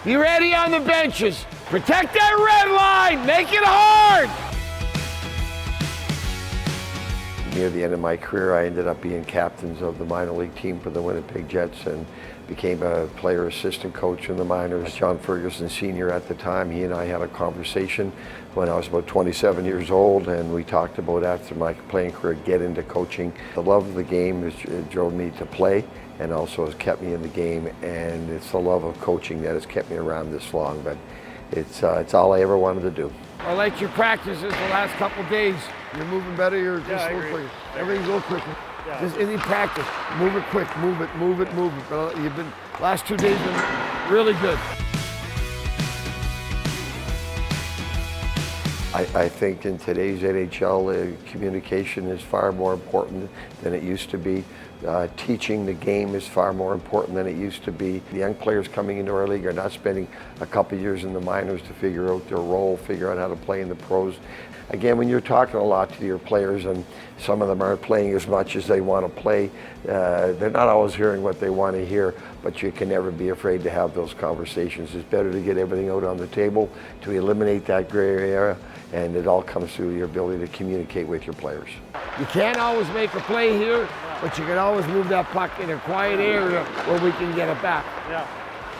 Be ready on the benches. Protect that red line. Make it hard. Near the end of my career, I ended up being captains of the minor league team for the Winnipeg Jets and became a player assistant coach in the minors. John Ferguson Sr. at the time, he and I had a conversation when I was about 27 years old, and we talked about after my playing career, get into coaching. The love of the game drove me to play and also has kept me in the game, and it's the love of coaching that has kept me around this long, but it's all I ever wanted to do. I like your practices the last couple days. You're moving better, you're just a little quicker. Everything's a little quicker. Yeah. Just any practice, move it quick, move it, move it, move it. But you've been, last 2 days been really good. I think in today's NHL, communication is far more important than it used to be. Teaching the game is far more important than it used to be. The young players coming into our league are not spending a couple of years in the minors to figure out their role, figure out how to play in the pros. Again, when you're talking a lot to your players and some of them aren't playing as much as they want to play, they're not always hearing what they want to hear, but you can never be afraid to have those conversations. It's better to get everything out on the table, to eliminate that gray area, and it all comes through your ability to communicate with your players. You can't always make a play here, but you can always move that puck in a quiet area where we can get it back. Yeah.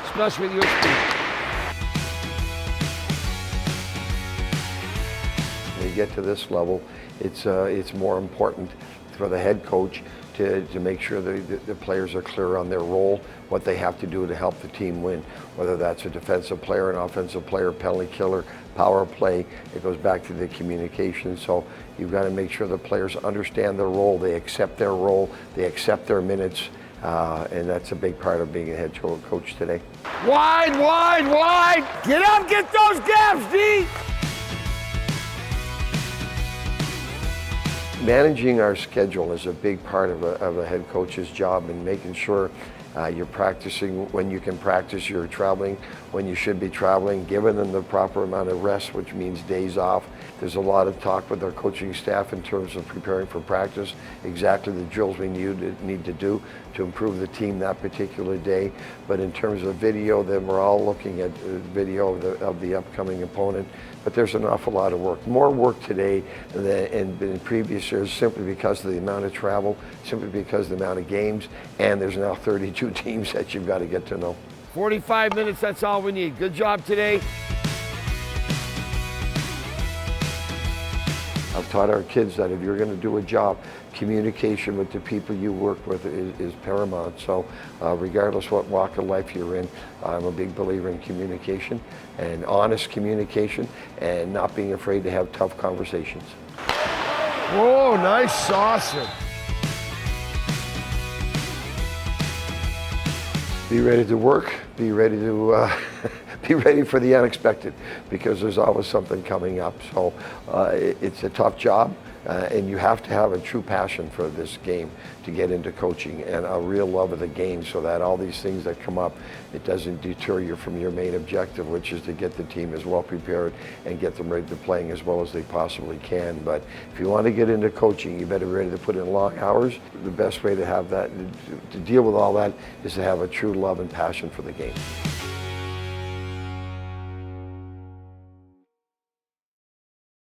Especially with your speed. When you get to this level, it's more important for the head coach to make sure that the players are clear on their role, what they have to do to help the team win, whether that's a defensive player, an offensive player, penalty killer, power play. It goes back to the communication. So you've got to make sure the players understand their role, they accept their role, they accept their minutes, and that's a big part of being a head coach today. Wide, wide, wide! Get up, get those gaps, D! Managing our schedule is a big part of a head coach's job, and making sure you're practicing when you can practice, you're traveling when you should be traveling, giving them the proper amount of rest, which means days off. There's a lot of talk with our coaching staff in terms of preparing for practice, exactly the drills we need to do to improve the team that particular day. But in terms of video, then we're all looking at video of the upcoming opponent. But there's an awful lot of work. More work today than in previous years, simply because of the amount of travel, simply because of the amount of games, and there's now 32 teams that you've got to get to know. 45 minutes, that's all we need. Good job today. I've taught our kids that if you're going to do a job, communication with the people you work with is paramount. So regardless what walk of life you're in, I'm a big believer in communication, and honest communication, and not being afraid to have tough conversations. Whoa, nice saucer. Be ready to work, be ready to be ready for the unexpected, because there's always something coming up. So it's a tough job, and you have to have a true passion for this game to get into coaching, and a real love of the game, so that all these things that come up, it doesn't deter you from your main objective, which is to get the team as well prepared and get them ready to playing as well as they possibly can. But if you want to get into coaching, you better be ready to put in long hours. The best way to have that, to deal with all that, is to have a true love and passion for the game.